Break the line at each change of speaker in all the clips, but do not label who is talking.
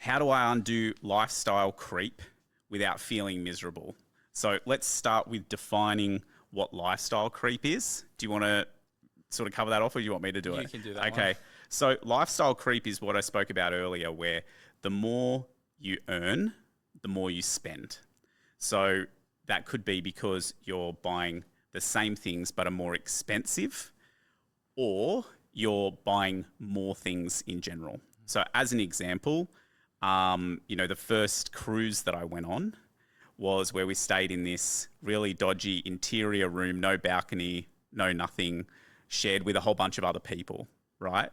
how do I undo lifestyle creep without feeling miserable? So let's start with defining what lifestyle creep is. Do you want to sort of cover that off, or do you want me to do it?
You can do that.
Okay. So lifestyle creep is what I spoke about earlier, where the more you earn, the more you spend. So that could be because you're buying the same things but are more expensive, or you're buying more things in general. So as an example, the first cruise that I went on was where we stayed in this really dodgy interior room, no balcony, no nothing, shared with a whole bunch of other people, right?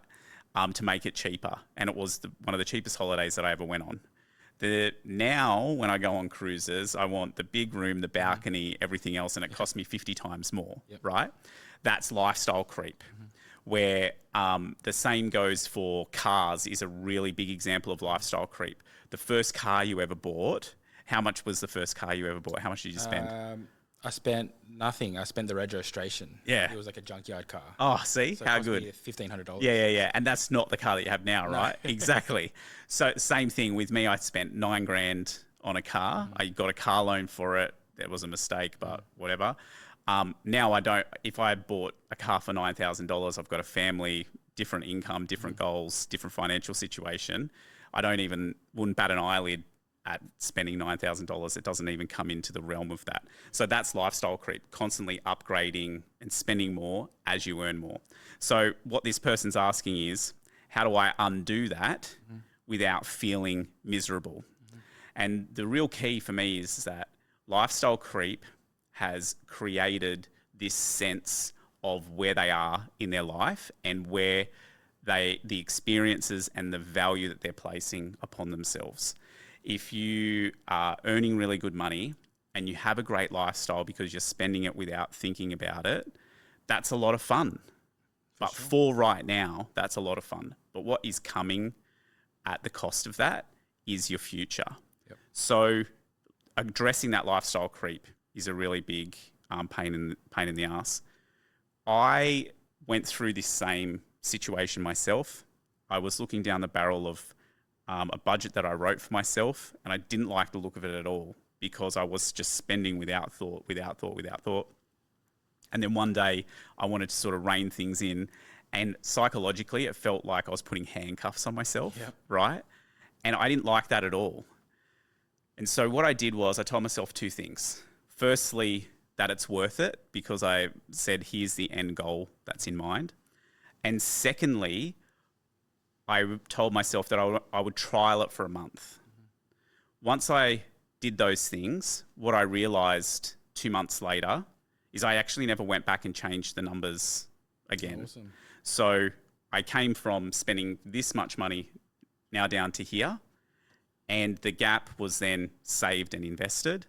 To make it cheaper. And it was one of the cheapest holidays that I ever went on. Now, when I go on cruises, I want the big room, the balcony, everything else, and it costs me 50 times more, right? That's lifestyle creep. Where the same goes for cars is a really big example of lifestyle creep. The first car you ever bought, how much was the first car you ever bought? How much did you spend?
I spent nothing. I spent the registration.
Yeah.
It was like a junkyard car.
Oh, see?
So
How
it cost
good.
me $1,500.
Yeah. And that's not the car that you have now, right? Exactly. So same thing with me. I spent $9,000 on a car. I got a car loan for it. That was a mistake, but whatever. Now I don't. If I bought a car for $9,000, I've got a family, different income, different goals, different financial situation. I wouldn't bat an eyelid at spending $9,000. It doesn't even come into the realm of that. So that's lifestyle creep, constantly upgrading and spending more as you earn more. So what this person's asking is, how do I undo that without feeling miserable? And the real key for me is that lifestyle creep has created this sense of where they are in their life and where the experiences and the value that they're placing upon themselves. If you are earning really good money and you have a great lifestyle because you're spending it without thinking about it, that's a lot of fun. For right now, that's a lot of fun. But what is coming at the cost of that is your future.
Yep.
So addressing that lifestyle creep is a really big pain in the ass. I went through this same situation myself. I was looking down the barrel of a budget that I wrote for myself, and I didn't like the look of it at all because I was just spending without thought. And then one day I wanted to sort of rein things in, and psychologically it felt like I was putting handcuffs on myself, right? And I didn't like that at all. And so what I did was I told myself two things. Firstly, that it's worth it because I said, here's the end goal that's in mind. And secondly, I told myself that I would trial it for a month. Once I did those things, what I realized 2 months later is I actually never went back and changed the numbers again.
Awesome.
So I came from spending this much money now down to here, and the gap was then saved and invested.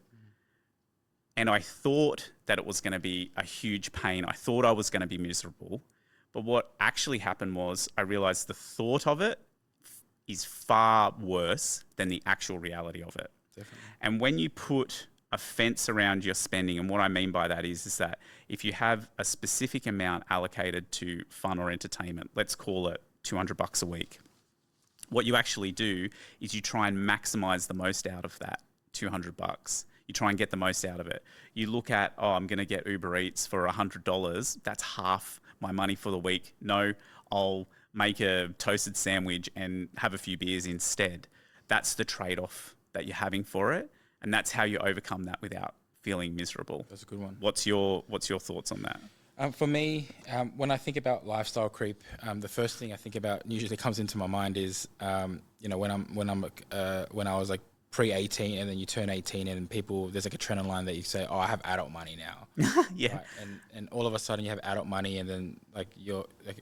And I thought that it was going to be a huge pain. I thought I was going to be miserable. But what actually happened was I realized the thought of it is far worse than the actual reality of it.
Definitely.
And when you put a fence around your spending, and what I mean by that is that if you have a specific amount allocated to fun or entertainment, let's call it $200 a week, what you actually do is you try and maximize the most out of that $200. You try and get the most out of it. You look at, I'm going to get Uber Eats for $100. That's half my money for the week. No, I'll make a toasted sandwich and have a few beers instead. That's the trade-off that you're having for it. And that's how you overcome that without feeling miserable.
That's a good one.
What's your thoughts on that?
For me, when I think about lifestyle creep, the first thing I think about usually comes into my mind is, when I was like pre-18 and then you turn 18 and there's like a trend online that you say, I have adult money now.
Yeah.
Right? And all of a sudden you have adult money, and then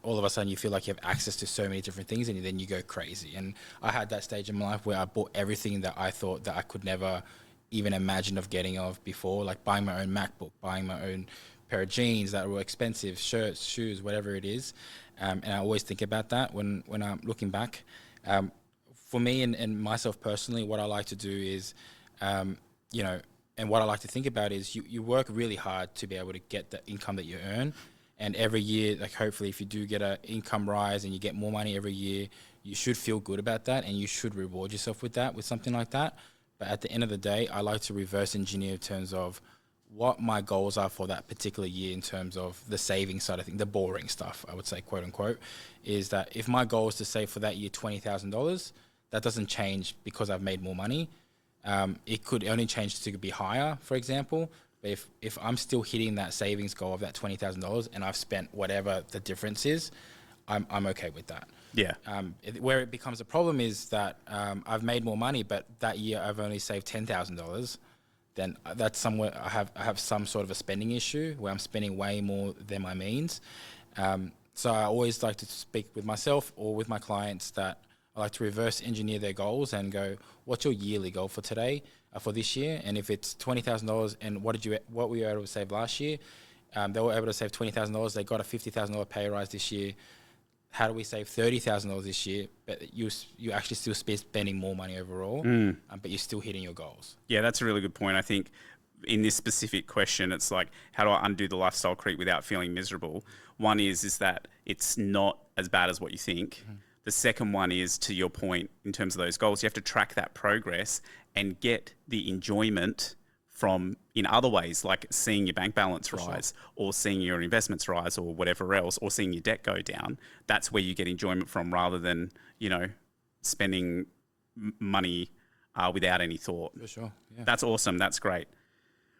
all of a sudden you feel like you have access to so many different things, and then you go crazy. And I had that stage in my life where I bought everything that I thought that I could never even imagine of getting before, like buying my own MacBook, buying my own pair of jeans that were expensive, shirts, shoes, whatever it is. And I always think about that when I'm looking back. For me and myself personally, what I like to do is, and what I like to think about is you work really hard to be able to get the income that you earn. And every year, like hopefully if you do get an income rise and you get more money every year, you should feel good about that, and you should reward yourself with that, with something like that. But at the end of the day, I like to reverse engineer in terms of what my goals are for that particular year in terms of the saving side of things, the boring stuff, I would say, quote unquote, is that if my goal is to save for that year $20,000, that doesn't change because I've made more money. It could only change to be higher, for example. But if I'm still hitting that savings goal of that $20,000 and I've spent whatever the difference is, I'm okay with that.
Yeah.
Where it becomes a problem is that I've made more money, but that year I've only saved $10,000. Then that's somewhere I have some sort of a spending issue where I'm spending way more than my means. So I always like to speak with myself or with my clients that I like to reverse engineer their goals and go, what's your yearly goal for today, for this year? And if it's $20,000 and what were you able to save last year? They were able to save $20,000. They got a $50,000 pay rise this year. How do we save $30,000 this year? But you actually still spending more money overall, but you're still hitting your goals.
Yeah, that's a really good point. I think in this specific question, it's like, how do I undo the lifestyle creep without feeling miserable? One is that it's not as bad as what you think. The second one is, to your point, in terms of those goals, you have to track that progress and get the enjoyment from in other ways, like seeing your bank balance rise or seeing your investments rise or whatever else, or seeing your debt go down. That's where you get enjoyment from, rather than, spending money without any thought.
For sure. Yeah.
That's awesome. That's great.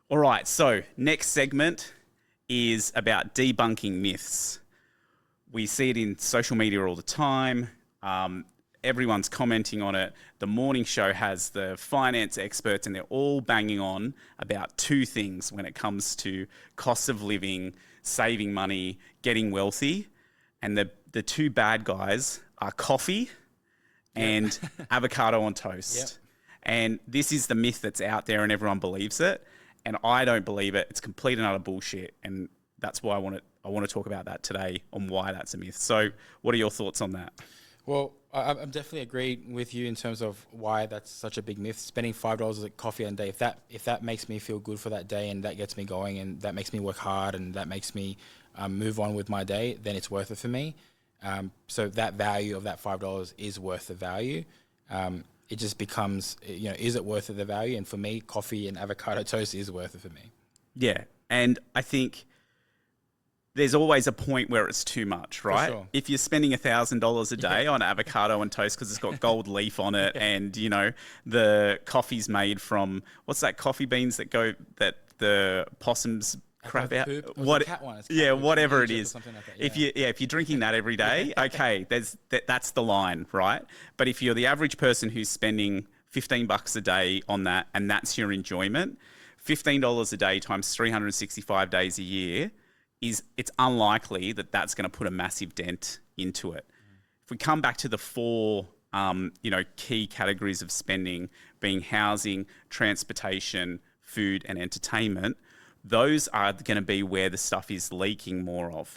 All right. So next segment is about debunking myths. We see it in social media all the time. Everyone's commenting on it. The morning show has the finance experts, and they're all banging on about two things when it comes to cost of living, saving money, getting wealthy. And the two bad guys are coffee and avocado on toast.
Yep.
And this is the myth that's out there, and everyone believes it. And I don't believe it. It's complete and utter bullshit. And that's why I want to talk about that today, on why that's a myth. So what are your thoughts on that?
Well, I'm definitely agreeing with you in terms of why that's such a big myth. Spending $5 at coffee a day, if that makes me feel good for that day and that gets me going and that makes me work hard and that makes me move on with my day, then it's worth it for me. So that value of that $5 is worth the value. It just becomes, is it worth the value? And for me, coffee and avocado toast is worth it for me.
Yeah, and I think there's always a point where it's too much, right?
Sure.
If you're spending $1,000 a day on avocado and toast because it's got gold leaf on it, and the coffee's made from, what's that coffee beans that the possums crap out? Whatever it is.
Like that, yeah.
If you're drinking that every day, okay, that's the line, right? But if you're the average person who's spending $15 a day on that, and that's your enjoyment, $15 a day times 365 days a year, it's unlikely that that's going to put a massive dent into it. If we come back to the four, key categories of spending, being housing, transportation, food, and entertainment, those are going to be where the stuff is leaking more of.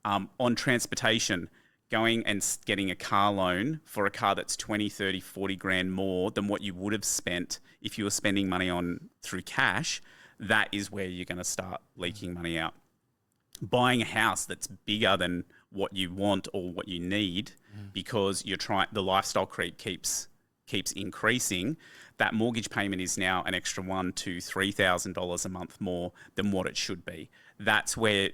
On transportation, going and getting a car loan for a car that's 20, 30, 40 grand more than what you would have spent if you were spending money on through cash, that is where you're going to start leaking money out. Buying a house that's bigger than what you want or what you need because the lifestyle creep keeps increasing, that mortgage payment is now an extra $1,000 to $3,000 a month more than what it should be. That's where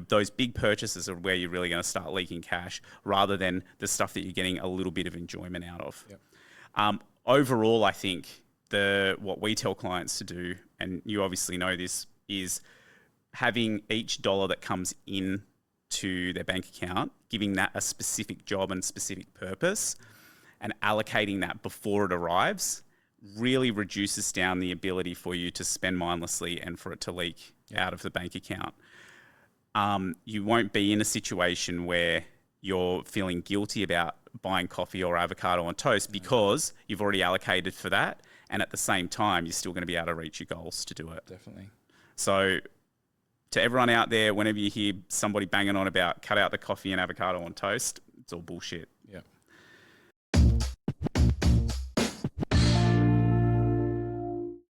those big purchases are where you're really going to start leaking cash, rather than the stuff that you're getting a little bit of enjoyment out of. Yep. Overall, I think what we tell clients to do, and you obviously know this, is having each dollar that comes in to their bank account, giving that a specific job and specific purpose, and allocating that before it arrives, really reduces down the ability for you to spend mindlessly and for it to leak out of the bank account. You won't be in a situation where you're feeling guilty about buying coffee or avocado on toast because you've already allocated for that, and at the same time, you're still going to be able to reach your goals to do it.
Definitely.
So to everyone out there, whenever you hear somebody banging on about cut out the coffee and avocado on toast, it's all bullshit.
Yeah.